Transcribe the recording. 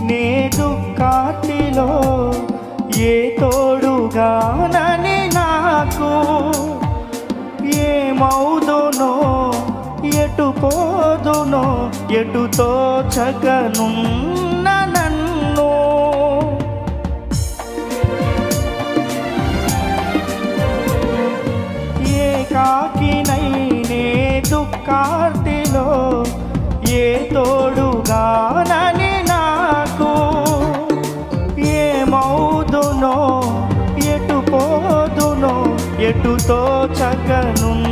నే దుఃఖార్తిలో ఏ తోడుగానని నాకు ఏమౌదునో ఎటు పోదునో ఎటు తోచగనున్న నన్ను ఏకాకినైనే దుఃఖార్తిలో ఏ తోడుగానని నాకు ఏమౌదునో ఎటు పోదునో ఎటు తోచగనున్న